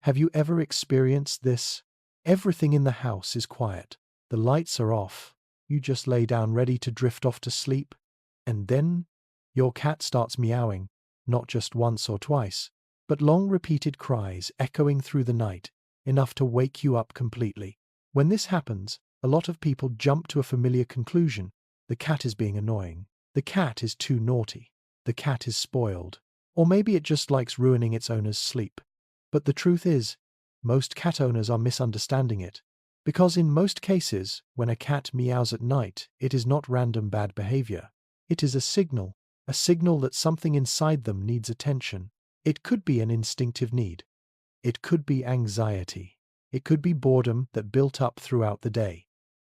Have you ever experienced this? Everything in the house is quiet. The lights are off. You just lay down ready to drift off to sleep. And then your cat starts meowing, not just once or twice, but long repeated cries echoing through the night, enough to wake you up completely. When this happens, a lot of people jump to a familiar conclusion. The cat is being annoying. The cat is too naughty. The cat is spoiled. Or maybe it just likes ruining its owner's sleep. But the truth is, most cat owners are misunderstanding it. Because in most cases, when a cat meows at night, it is not random bad behavior. It is a signal that something inside them needs attention. It could be an instinctive need. It could be anxiety. It could be boredom that built up throughout the day.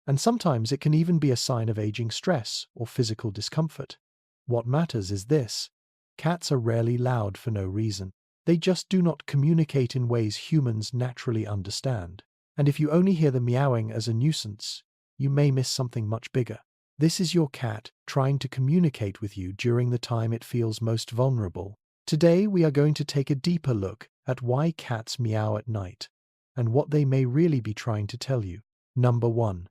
And sometimes it can even be a sign of aging stress or physical discomfort. What matters is this: cats are rarely loud for no reason. They just do not communicate in ways humans naturally understand. And if you only hear the meowing as a nuisance, you may miss something much bigger. This is your cat trying to communicate with you during the time it feels most vulnerable. Today we are going to take a deeper look at why cats meow at night and what they may really be trying to tell you. Number 1.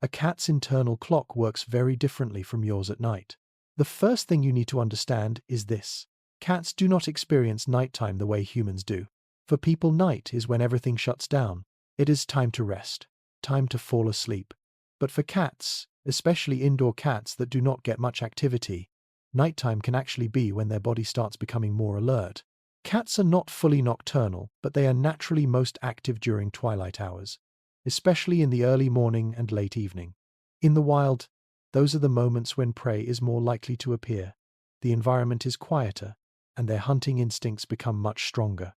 A cat's internal clock works very differently from yours at night. The first thing you need to understand is this: cats do not experience nighttime the way humans do. For people, night is when everything shuts down. It is time to rest, time to fall asleep. But for cats, especially indoor cats that do not get much activity, nighttime can actually be when their body starts becoming more alert. Cats are not fully nocturnal, but they are naturally most active during twilight hours, especially in the early morning and late evening. In the wild, those are the moments when prey is more likely to appear. The environment is quieter, and their hunting instincts become much stronger.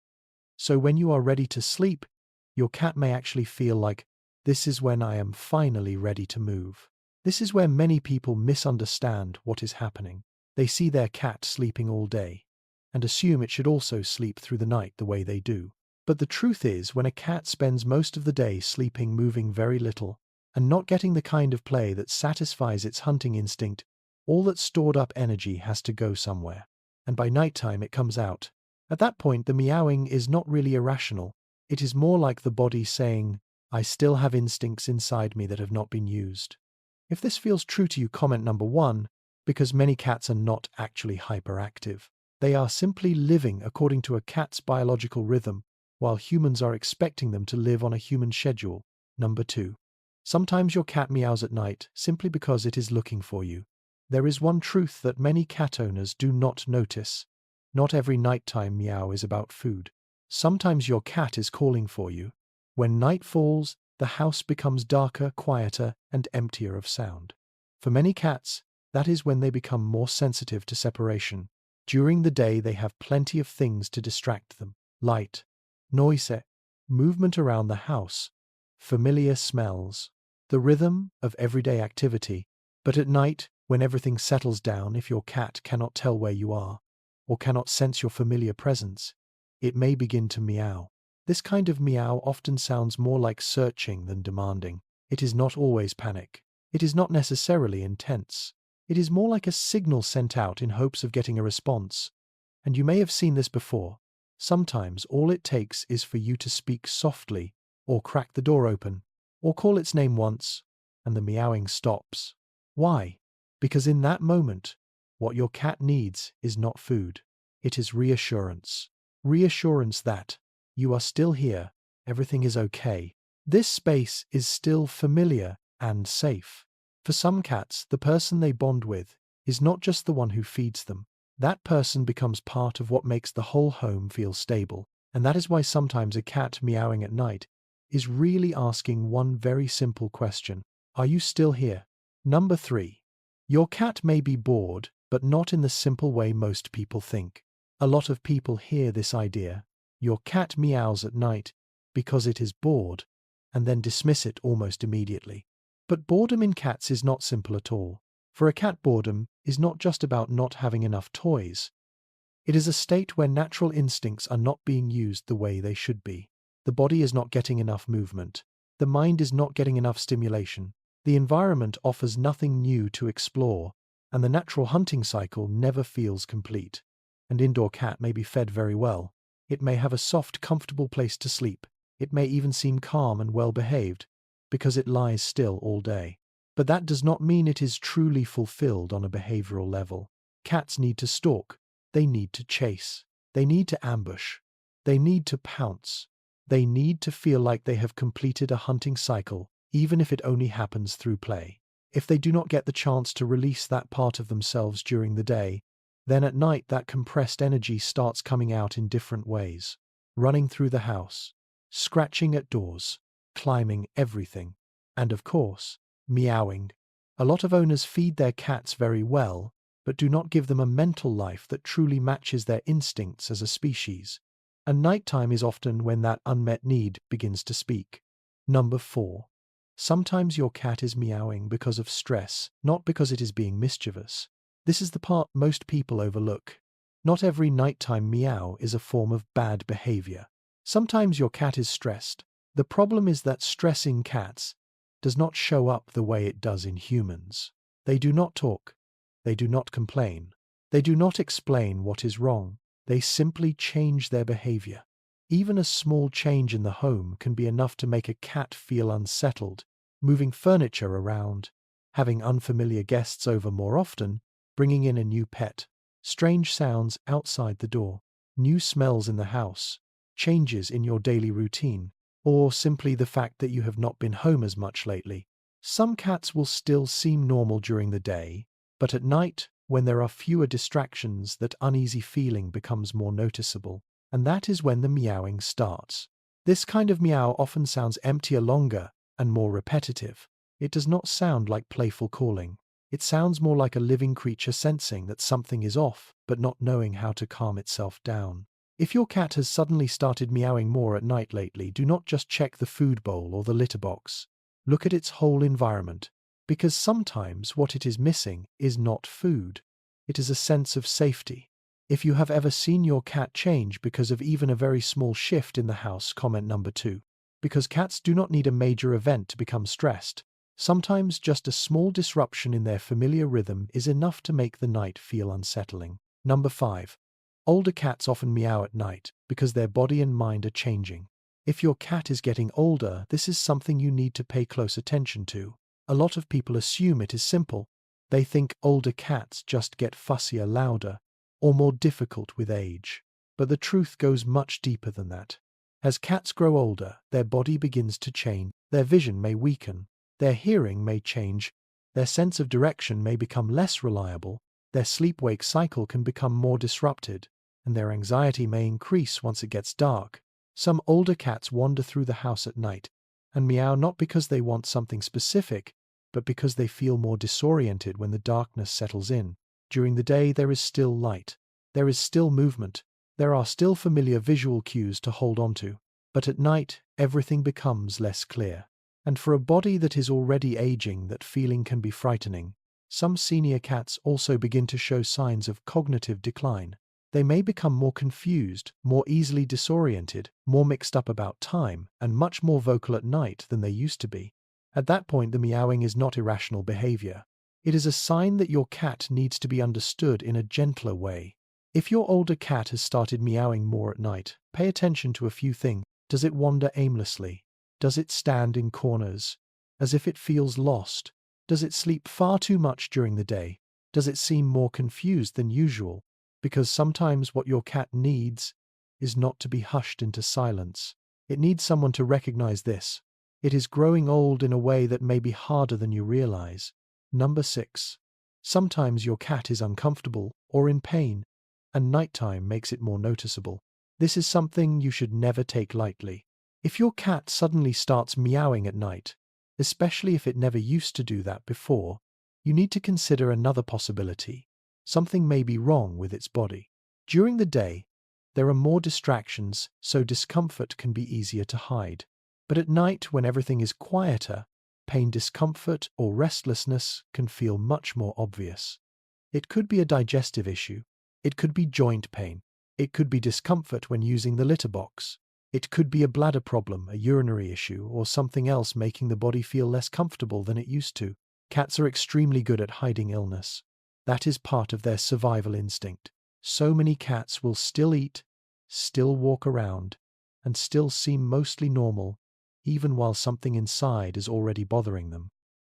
So when you are ready to sleep, your cat may actually feel like, this is when I am finally ready to move. This is where many people misunderstand what is happening. They see their cat sleeping all day and assume it should also sleep through the night the way they do. But the truth is, when a cat spends most of the day sleeping, moving very little, and not getting the kind of play that satisfies its hunting instinct, all that stored up energy has to go somewhere. And by nighttime it comes out. At that point, the meowing is not really irrational. It is more like the body saying, I still have instincts inside me that have not been used. If this feels true to you, comment number 1, because many cats are not actually hyperactive. They are simply living according to a cat's biological rhythm, while humans are expecting them to live on a human schedule. Number 2. Sometimes your cat meows at night simply because it is looking for you. There is one truth that many cat owners do not notice. Not every nighttime meow is about food. Sometimes your cat is calling for you. When night falls, the house becomes darker, quieter, and emptier of sound. For many cats, that is when they become more sensitive to separation. During the day, they have plenty of things to distract them: light, noise, movement around the house, familiar smells, the rhythm of everyday activity. But at night, when everything settles down, if your cat cannot tell where you are, or cannot sense your familiar presence, it may begin to meow. This kind of meow often sounds more like searching than demanding. It is not always panic. It is not necessarily intense. It is more like a signal sent out in hopes of getting a response. And you may have seen this before. Sometimes all it takes is for you to speak softly, or crack the door open, or call its name once, and the meowing stops. Why? Because in that moment, what your cat needs is not food. It is reassurance. Reassurance that you are still here, everything is okay. This space is still familiar and safe. For some cats, the person they bond with is not just the one who feeds them. That person becomes part of what makes the whole home feel stable. And that is why sometimes a cat meowing at night is really asking one very simple question: are you still here? Number 3. Your cat may be bored, but not in the simple way most people think. A lot of people hear this idea, your cat meows at night because it is bored, and then dismiss it almost immediately. But boredom in cats is not simple at all. For a cat, boredom is not just about not having enough toys. It is a state where natural instincts are not being used the way they should be. The body is not getting enough movement. The mind is not getting enough stimulation. The environment offers nothing new to explore, and the natural hunting cycle never feels complete. An indoor cat may be fed very well. It may have a soft, comfortable place to sleep. It may even seem calm and well-behaved, because it lies still all day. But that does not mean it is truly fulfilled on a behavioral level. Cats need to stalk. They need to chase. They need to ambush. They need to pounce. They need to feel like they have completed a hunting cycle, even if it only happens through play. If they do not get the chance to release that part of themselves during the day, then at night that compressed energy starts coming out in different ways. Running through the house, scratching at doors, climbing everything, and of course, meowing. A lot of owners feed their cats very well, but do not give them a mental life that truly matches their instincts as a species. And nighttime is often when that unmet need begins to speak. Number 4. Sometimes your cat is meowing because of stress, not because it is being mischievous. This is the part most people overlook. Not every nighttime meow is a form of bad behavior. Sometimes your cat is stressed. The problem is that stress in cats does not show up the way it does in humans. They do not talk. They do not complain. They do not explain what is wrong. They simply change their behavior. Even a small change in the home can be enough to make a cat feel unsettled. Moving furniture around, having unfamiliar guests over more often, bringing in a new pet, strange sounds outside the door, new smells in the house, changes in your daily routine, or simply the fact that you have not been home as much lately. Some cats will still seem normal during the day, but at night, when there are fewer distractions, that uneasy feeling becomes more noticeable, and that is when the meowing starts. This kind of meow often sounds emptier, longer, and more repetitive. It does not sound like playful calling. It sounds more like a living creature sensing that something is off, but not knowing how to calm itself down. If your cat has suddenly started meowing more at night lately, do not just check the food bowl or the litter box. Look at its whole environment, because sometimes what it is missing is not food. It is a sense of safety. If you have ever seen your cat change because of even a very small shift in the house, comment number 2. Because cats do not need a major event to become stressed. Sometimes just a small disruption in their familiar rhythm is enough to make the night feel unsettling. Number 5. Older cats often meow at night because their body and mind are changing. If your cat is getting older, this is something you need to pay close attention to. A lot of people assume it is simple. They think older cats just get fussier, louder, or more difficult with age. But the truth goes much deeper than that. As cats grow older, their body begins to change. Their vision may weaken. Their hearing may change. Their sense of direction may become less reliable. Their sleep-wake cycle can become more disrupted, and their anxiety may increase once it gets dark. Some older cats wander through the house at night and meow not because they want something specific, but because they feel more disoriented when the darkness settles in. During the day there is still light. There is still movement. There are still familiar visual cues to hold on to. But at night, everything becomes less clear. And for a body that is already aging, that feeling can be frightening. Some senior cats also begin to show signs of cognitive decline. They may become more confused, more easily disoriented, more mixed up about time, and much more vocal at night than they used to be. At that point, the meowing is not irrational behavior. It is a sign that your cat needs to be understood in a gentler way. If your older cat has started meowing more at night, pay attention to a few things. Does it wander aimlessly? Does it stand in corners, as if it feels lost? Does it sleep far too much during the day? Does it seem more confused than usual? Because sometimes what your cat needs is not to be hushed into silence. It needs someone to recognize this. It is growing old in a way that may be harder than you realize. Number 6. Sometimes your cat is uncomfortable or in pain, and nighttime makes it more noticeable. This is something you should never take lightly. If your cat suddenly starts meowing at night, especially if it never used to do that before, you need to consider another possibility. Something may be wrong with its body. During the day, there are more distractions, so discomfort can be easier to hide. But at night, when everything is quieter, pain, discomfort, or restlessness can feel much more obvious. It could be a digestive issue. It could be joint pain. It could be discomfort when using the litter box. It could be a bladder problem, a urinary issue, or something else making the body feel less comfortable than it used to. Cats are extremely good at hiding illness. That is part of their survival instinct. So many cats will still eat, still walk around, and still seem mostly normal, even while something inside is already bothering them.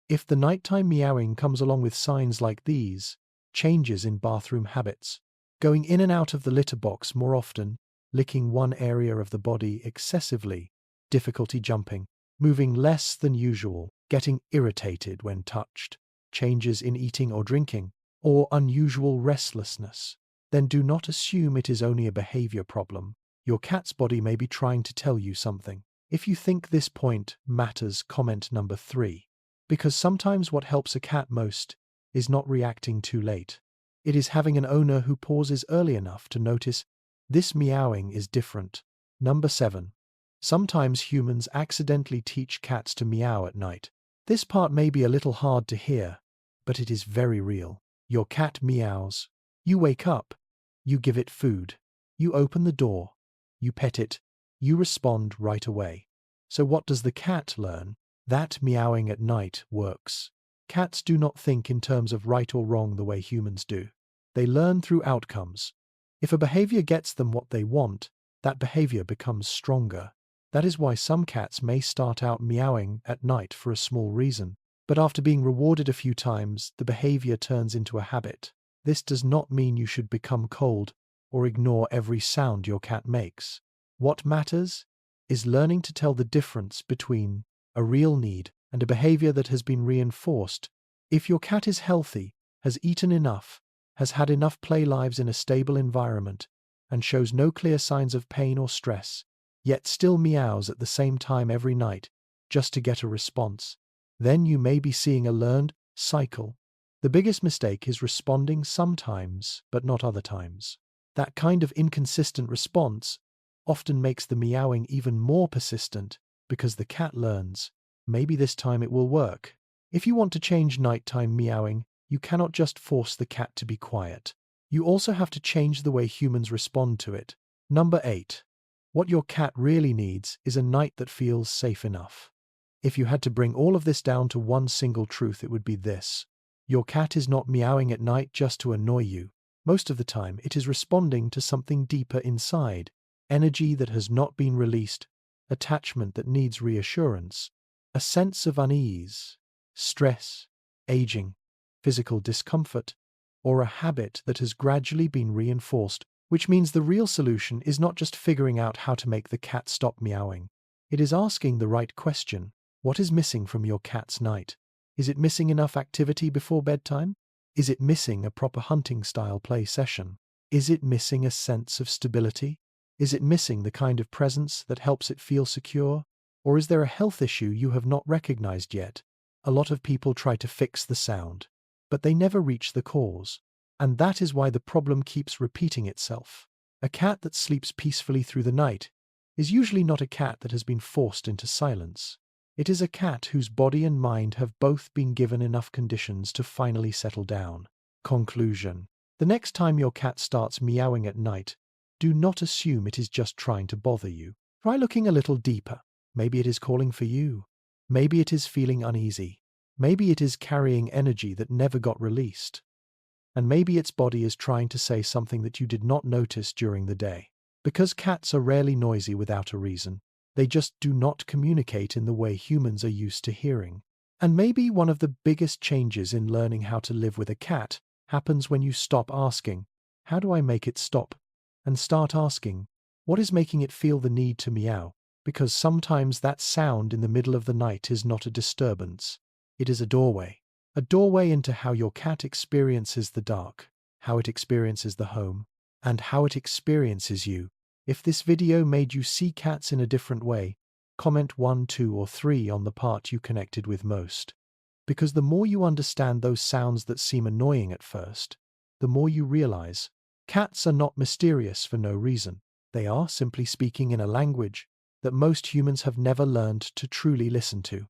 If the nighttime meowing comes along with signs like these, changes in bathroom habits, going in and out of the litter box more often, licking one area of the body excessively, difficulty jumping, moving less than usual, getting irritated when touched, changes in eating or drinking, or unusual restlessness, then do not assume it is only a behavior problem. Your cat's body may be trying to tell you something. If you think this point matters, comment number 3. Because sometimes what helps a cat most is not reacting too late. It is having an owner who pauses early enough to notice this meowing is different. Number 7. Sometimes humans accidentally teach cats to meow at night. This part may be a little hard to hear, but it is very real. Your cat meows. You wake up. You give it food. You open the door. You pet it. You respond right away. So what does the cat learn? That meowing at night works. Cats do not think in terms of right or wrong the way humans do. They learn through outcomes. If a behavior gets them what they want, that behavior becomes stronger. That is why some cats may start out meowing at night for a small reason, but after being rewarded a few times, the behavior turns into a habit. This does not mean you should become cold or ignore every sound your cat makes. What matters is learning to tell the difference between a real need and a behavior that has been reinforced. If your cat is healthy, has eaten enough, has had enough play lives in a stable environment, and shows no clear signs of pain or stress, yet still meows at the same time every night just to get a response, then you may be seeing a learned cycle. The biggest mistake is responding sometimes, but not other times. That kind of inconsistent response often makes the meowing even more persistent because the cat learns, maybe this time it will work. If you want to change nighttime meowing, you cannot just force the cat to be quiet. You also have to change the way humans respond to it. Number 8. What your cat really needs is a night that feels safe enough. If you had to bring all of this down to one single truth, it would be this. Your cat is not meowing at night just to annoy you. Most of the time, it is responding to something deeper inside, energy that has not been released, attachment that needs reassurance, a sense of unease, stress, aging, physical discomfort, or a habit that has gradually been reinforced, which means the real solution is not just figuring out how to make the cat stop meowing. It is asking the right question. What is missing from your cat's night? Is it missing enough activity before bedtime? Is it missing a proper hunting-style play session? Is it missing a sense of stability? Is it missing the kind of presence that helps it feel secure? Or is there a health issue you have not recognized yet? A lot of people try to fix the sound, but they never reach the cause. And that is why the problem keeps repeating itself. A cat that sleeps peacefully through the night is usually not a cat that has been forced into silence. It is a cat whose body and mind have both been given enough conditions to finally settle down. Conclusion. The next time your cat starts meowing at night, do not assume it is just trying to bother you. Try looking a little deeper. Maybe it is calling for you. Maybe it is feeling uneasy. Maybe it is carrying energy that never got released. And maybe its body is trying to say something that you did not notice during the day. Because cats are rarely noisy without a reason. They just do not communicate in the way humans are used to hearing. And maybe one of the biggest changes in learning how to live with a cat happens when you stop asking, "How do I make it stop?" and start asking, "What is making it feel the need to meow?" Because sometimes that sound in the middle of the night is not a disturbance. It is a doorway. A doorway into how your cat experiences the dark, how it experiences the home, and how it experiences you. If this video made you see cats in a different way, comment 1, 2, or 3 on the part you connected with most. Because the more you understand those sounds that seem annoying at first, the more you realize cats are not mysterious for no reason. They are simply speaking in a language that most humans have never learned to truly listen to.